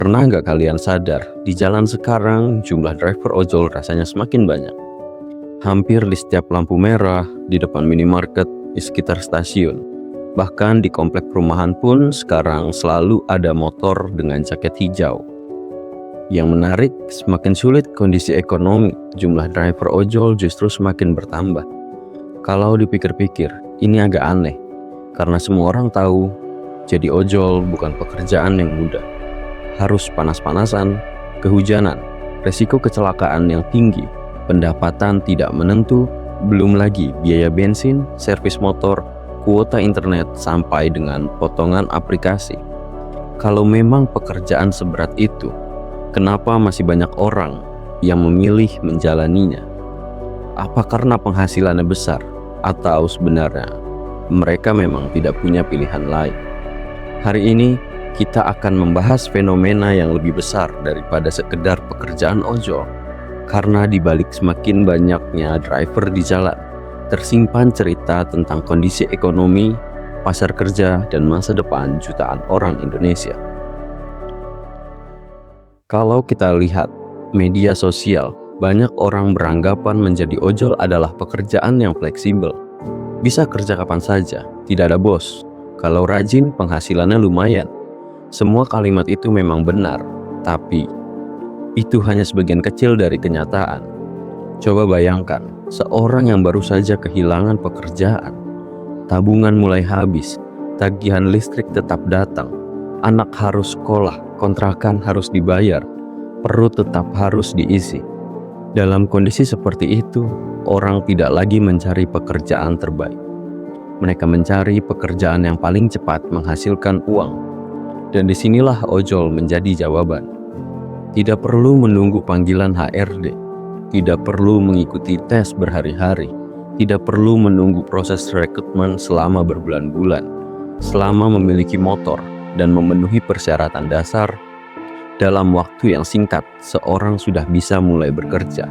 Pernah nggak kalian sadar, di jalan sekarang jumlah driver ojol rasanya semakin banyak. Hampir di setiap lampu merah, di depan minimarket, di sekitar stasiun. Bahkan di komplek perumahan pun sekarang selalu ada motor dengan jaket hijau. Yang menarik, semakin sulit kondisi ekonomi, jumlah driver ojol justru semakin bertambah. Kalau dipikir-pikir, ini agak aneh, karena semua orang tahu, jadi ojol bukan pekerjaan yang mudah. Harus panas-panasan, kehujanan, resiko kecelakaan yang tinggi, pendapatan tidak menentu, belum lagi biaya bensin, servis motor, kuota internet, sampai dengan potongan aplikasi. Kalau memang pekerjaan seberat itu, kenapa masih banyak orang yang memilih menjalaninya? Apa karena penghasilannya besar, atau sebenarnya mereka memang tidak punya pilihan lain? Hari ini kita akan membahas fenomena yang lebih besar daripada sekedar pekerjaan ojol. Karena di balik semakin banyaknya driver di jalan, tersimpan cerita tentang kondisi ekonomi, pasar kerja, dan masa depan jutaan orang Indonesia. Kalau kita lihat media sosial, banyak orang beranggapan menjadi ojol adalah pekerjaan yang fleksibel. Bisa kerja kapan saja, tidak ada bos. Kalau rajin, penghasilannya lumayan. Semua kalimat itu memang benar, tapi itu hanya sebagian kecil dari kenyataan. Coba bayangkan, seorang yang baru saja kehilangan pekerjaan, tabungan mulai habis, tagihan listrik tetap datang, anak harus sekolah, kontrakan harus dibayar, perut tetap harus diisi. Dalam kondisi seperti itu, orang tidak lagi mencari pekerjaan terbaik. Mereka mencari pekerjaan yang paling cepat menghasilkan uang. Dan disinilah ojol menjadi jawaban. Tidak perlu menunggu panggilan HRD, tidak perlu mengikuti tes berhari-hari, tidak perlu menunggu proses rekrutmen selama berbulan-bulan. Selama memiliki motor dan memenuhi persyaratan dasar, dalam waktu yang singkat, seorang sudah bisa mulai bekerja.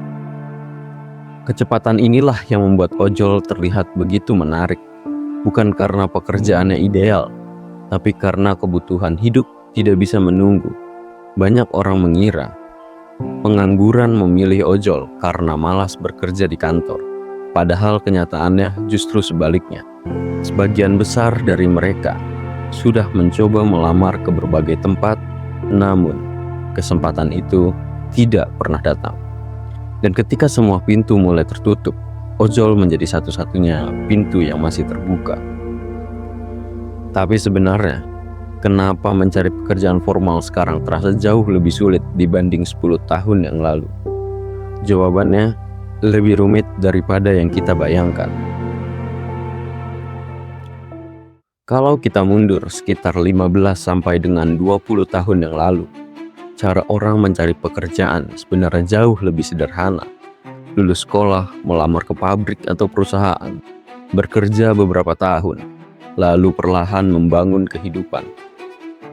Kecepatan inilah yang membuat ojol terlihat begitu menarik, bukan karena pekerjaannya ideal, tapi karena kebutuhan hidup tidak bisa menunggu. Banyak orang mengira pengangguran memilih ojol karena malas bekerja di kantor. Padahal kenyataannya justru sebaliknya. Sebagian besar dari mereka sudah mencoba melamar ke berbagai tempat, namun kesempatan itu tidak pernah datang. Dan ketika semua pintu mulai tertutup, ojol menjadi satu-satunya pintu yang masih terbuka. Tapi sebenarnya, kenapa mencari pekerjaan formal sekarang terasa jauh lebih sulit dibanding 10 tahun yang lalu? Jawabannya lebih rumit daripada yang kita bayangkan. Kalau kita mundur sekitar 15 sampai dengan 20 tahun yang lalu, cara orang mencari pekerjaan sebenarnya jauh lebih sederhana. Lulus sekolah, melamar ke pabrik atau perusahaan, bekerja beberapa tahun, lalu perlahan membangun kehidupan.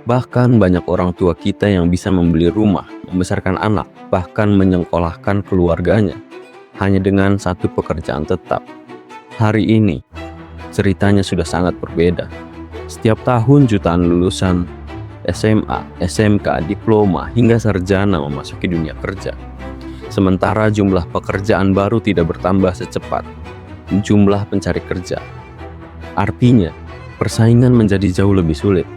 Bahkan banyak orang tua kita yang bisa membeli rumah, membesarkan anak, bahkan menyekolahkan keluarganya hanya dengan satu pekerjaan tetap. Hari ini, ceritanya sudah sangat berbeda. Setiap tahun jutaan lulusan SMA, SMK, diploma, hingga sarjana memasuki dunia kerja. Sementara jumlah pekerjaan baru tidak bertambah secepat jumlah pencari kerja. Artinya, persaingan menjadi jauh lebih sulit.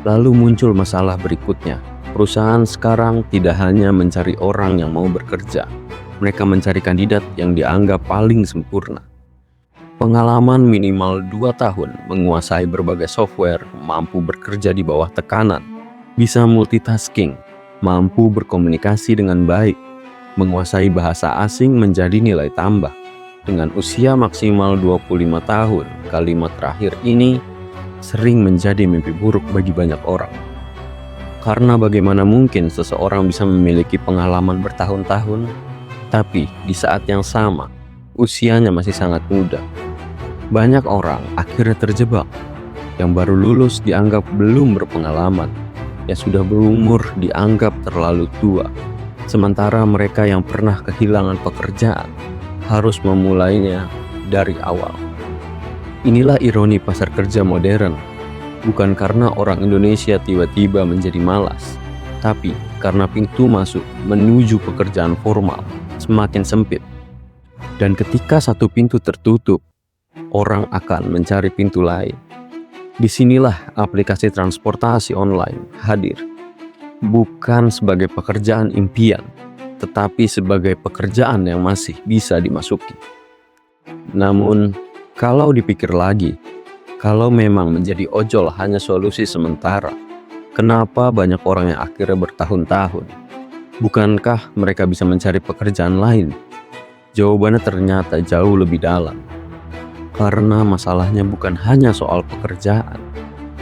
Lalu muncul masalah berikutnya. Perusahaan sekarang tidak hanya mencari orang yang mau bekerja, mereka mencari kandidat yang dianggap paling sempurna. Pengalaman minimal 2 tahun, menguasai berbagai software, mampu bekerja di bawah tekanan, bisa multitasking, mampu berkomunikasi dengan baik, menguasai bahasa asing menjadi nilai tambah. Dengan usia maksimal 25 tahun, kalimat terakhir ini sering menjadi mimpi buruk bagi banyak orang. Karena bagaimana mungkin seseorang bisa memiliki pengalaman bertahun-tahun, tapi di saat yang sama, usianya masih sangat muda. Banyak orang akhirnya terjebak. Yang baru lulus dianggap belum berpengalaman, yang sudah berumur dianggap terlalu tua. Sementara mereka yang pernah kehilangan pekerjaan harus memulainya dari awal. Inilah ironi pasar kerja modern. Bukan karena orang Indonesia tiba-tiba menjadi malas, Tapi karena pintu masuk menuju pekerjaan formal semakin sempit, dan ketika satu pintu tertutup, orang akan mencari pintu lain. Disinilah aplikasi transportasi online hadir, bukan sebagai pekerjaan impian, tetapi sebagai pekerjaan yang masih bisa dimasuki. Namun, kalau dipikir lagi, kalau memang menjadi ojol hanya solusi sementara, kenapa banyak orang yang akhirnya bertahun-tahun? Bukankah mereka bisa mencari pekerjaan lain? Jawabannya ternyata jauh lebih dalam. Karena masalahnya bukan hanya soal pekerjaan.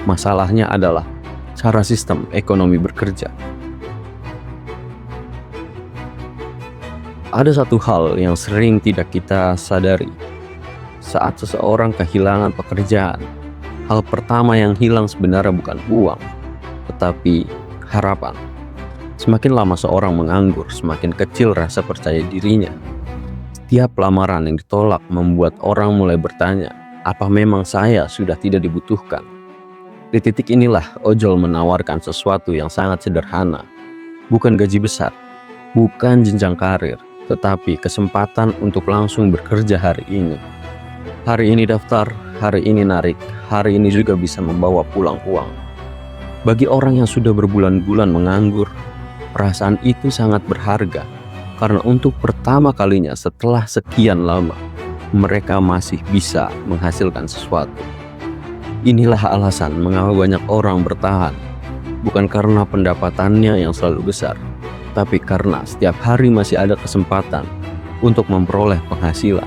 Masalahnya adalah cara sistem ekonomi bekerja. Ada satu hal yang sering tidak kita sadari. Saat seseorang kehilangan pekerjaan, hal pertama yang hilang sebenarnya bukan uang, tetapi harapan. Semakin lama seorang menganggur, semakin kecil rasa percaya dirinya. Setiap lamaran yang ditolak membuat orang mulai bertanya, apa memang saya sudah tidak dibutuhkan? Di titik inilah ojol menawarkan sesuatu yang sangat sederhana. Bukan gaji besar, bukan jenjang karir, tetapi kesempatan untuk langsung bekerja hari ini. Hari ini daftar, hari ini narik, hari ini juga bisa membawa pulang uang. Bagi orang yang sudah berbulan-bulan menganggur, perasaan itu sangat berharga. Karena untuk pertama kalinya setelah sekian lama, mereka masih bisa menghasilkan sesuatu. Inilah alasan mengapa banyak orang bertahan. Bukan karena pendapatannya yang selalu besar, tapi karena setiap hari masih ada kesempatan untuk memperoleh penghasilan.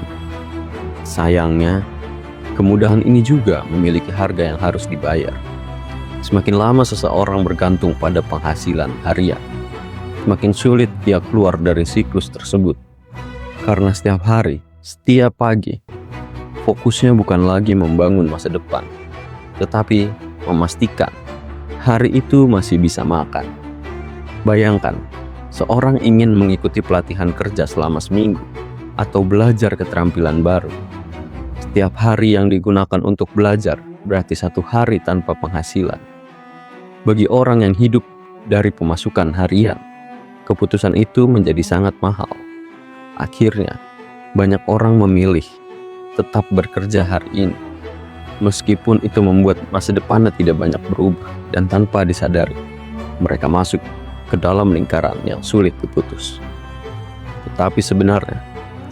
Sayangnya, kemudahan ini juga memiliki harga yang harus dibayar. Semakin lama seseorang bergantung pada penghasilan harian, semakin sulit dia keluar dari siklus tersebut. Karena setiap hari, setiap pagi, fokusnya bukan lagi membangun masa depan, tetapi memastikan hari itu masih bisa makan. Bayangkan, seorang ingin mengikuti pelatihan kerja selama seminggu atau belajar keterampilan baru. Setiap hari yang digunakan untuk belajar berarti satu hari tanpa penghasilan. Bagi orang yang hidup dari pemasukan harian, keputusan itu menjadi sangat mahal. Akhirnya, banyak orang memilih tetap bekerja hari ini, meskipun itu membuat masa depannya tidak banyak berubah, dan tanpa disadari, mereka masuk ke dalam lingkaran yang sulit diputus. Tetapi sebenarnya,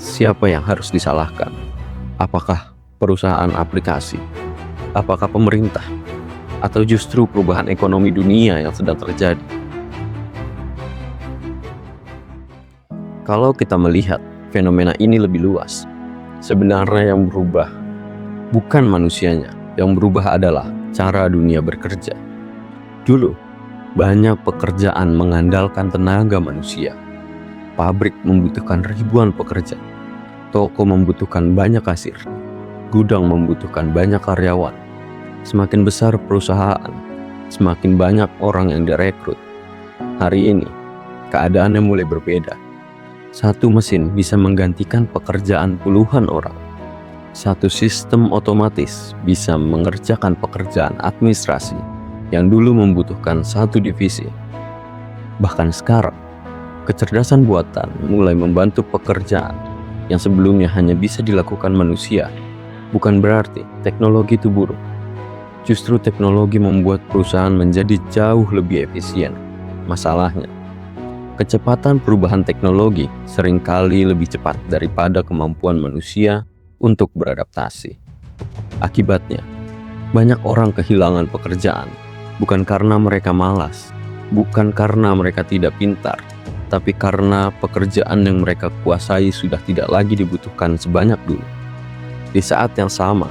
siapa yang harus disalahkan? Apakah perusahaan aplikasi? Apakah pemerintah? Atau justru perubahan ekonomi dunia yang sedang terjadi? Kalau kita melihat fenomena ini lebih luas, sebenarnya yang berubah bukan manusianya, yang berubah adalah cara dunia bekerja. Dulu, banyak pekerjaan mengandalkan tenaga manusia. Pabrik membutuhkan ribuan pekerja, toko membutuhkan banyak kasir, gudang membutuhkan banyak karyawan. Semakin besar perusahaan, semakin banyak orang yang direkrut. Hari ini, keadaannya mulai berbeda. Satu mesin bisa menggantikan pekerjaan puluhan orang. Satu sistem otomatis bisa mengerjakan pekerjaan administrasi yang dulu membutuhkan satu divisi. Bahkan sekarang, kecerdasan buatan mulai membantu pekerjaan yang sebelumnya hanya bisa dilakukan manusia. Bukan berarti teknologi itu buruk. Justru teknologi membuat perusahaan menjadi jauh lebih efisien. Masalahnya, kecepatan perubahan teknologi seringkali lebih cepat daripada kemampuan manusia untuk beradaptasi. Akibatnya, banyak orang kehilangan pekerjaan, bukan karena mereka malas, bukan karena mereka tidak pintar, tapi karena pekerjaan yang mereka kuasai sudah tidak lagi dibutuhkan sebanyak dulu. Di saat yang sama,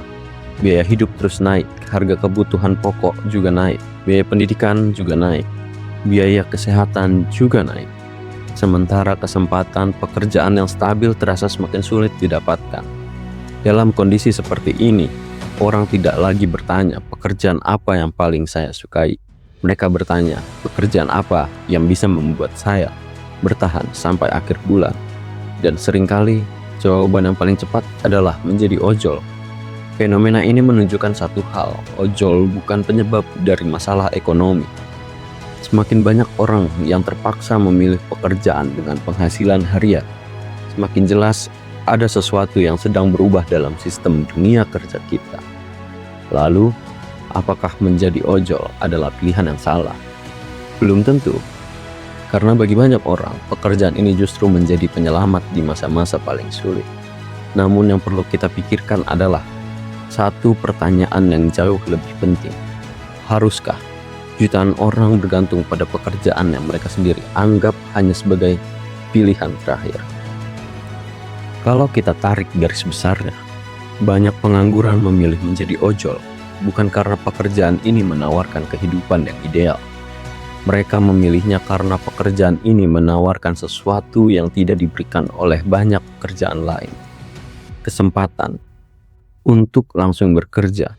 biaya hidup terus naik, harga kebutuhan pokok juga naik, biaya pendidikan juga naik, biaya kesehatan juga naik. Sementara kesempatan pekerjaan yang stabil terasa semakin sulit didapatkan. Dalam kondisi seperti ini, orang tidak lagi bertanya pekerjaan apa yang paling saya sukai. Mereka bertanya pekerjaan apa yang bisa membuat saya bertahan sampai akhir bulan. Dan seringkali jawaban yang paling cepat adalah menjadi ojol. Fenomena ini menunjukkan satu hal, ojol bukan penyebab dari masalah ekonomi. Semakin banyak orang yang terpaksa memilih pekerjaan dengan penghasilan harian, semakin jelas ada sesuatu yang sedang berubah dalam sistem dunia kerja kita. Lalu, apakah menjadi ojol adalah pilihan yang salah? Belum tentu. Karena bagi banyak orang, pekerjaan ini justru menjadi penyelamat di masa-masa paling sulit. Namun yang perlu kita pikirkan adalah satu pertanyaan yang jauh lebih penting. Haruskah jutaan orang bergantung pada pekerjaan yang mereka sendiri anggap hanya sebagai pilihan terakhir? Kalau kita tarik garis besarnya, banyak pengangguran memilih menjadi ojol bukan karena pekerjaan ini menawarkan kehidupan yang ideal. Mereka memilihnya karena pekerjaan ini menawarkan sesuatu yang tidak diberikan oleh banyak pekerjaan lain. Kesempatan untuk langsung bekerja,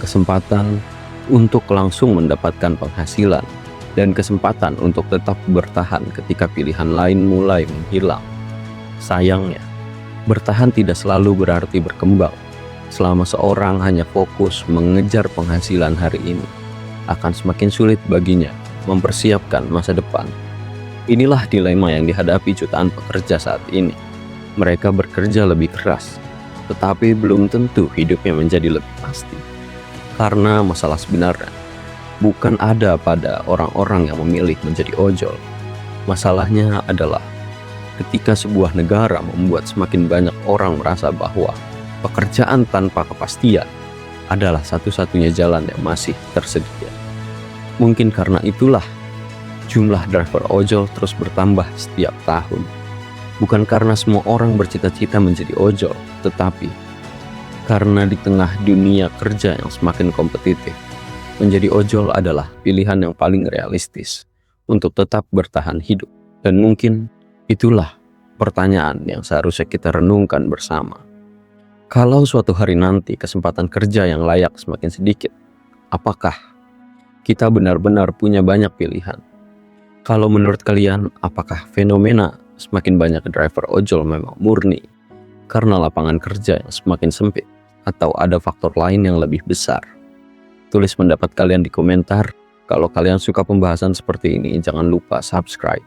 kesempatan untuk langsung mendapatkan penghasilan, dan kesempatan untuk tetap bertahan ketika pilihan lain mulai menghilang. Sayangnya, bertahan tidak selalu berarti berkembang. Selama seorang hanya fokus mengejar penghasilan hari ini, akan semakin sulit baginya mempersiapkan masa depan. Inilah dilema yang dihadapi jutaan pekerja saat ini. Mereka bekerja lebih keras, tetapi belum tentu hidupnya menjadi lebih pasti. Karena masalah sebenarnya bukan ada pada orang-orang yang memilih menjadi ojol. Masalahnya adalah ketika sebuah negara membuat semakin banyak orang merasa bahwa pekerjaan tanpa kepastian adalah satu-satunya jalan yang masih tersedia. Mungkin karena itulah jumlah driver ojol terus bertambah setiap tahun. Bukan karena semua orang bercita-cita menjadi ojol, tetapi karena di tengah dunia kerja yang semakin kompetitif, menjadi ojol adalah pilihan yang paling realistis untuk tetap bertahan hidup. Dan mungkin itulah pertanyaan yang seharusnya kita renungkan bersama. Kalau suatu hari nanti kesempatan kerja yang layak semakin sedikit, apakah kita benar-benar punya banyak pilihan? Kalau menurut kalian, apakah fenomena semakin banyak driver ojol memang murni karena lapangan kerja yang semakin sempit, atau ada faktor lain yang lebih besar? Tulis pendapat kalian di komentar. Kalau kalian suka pembahasan seperti ini, jangan lupa subscribe.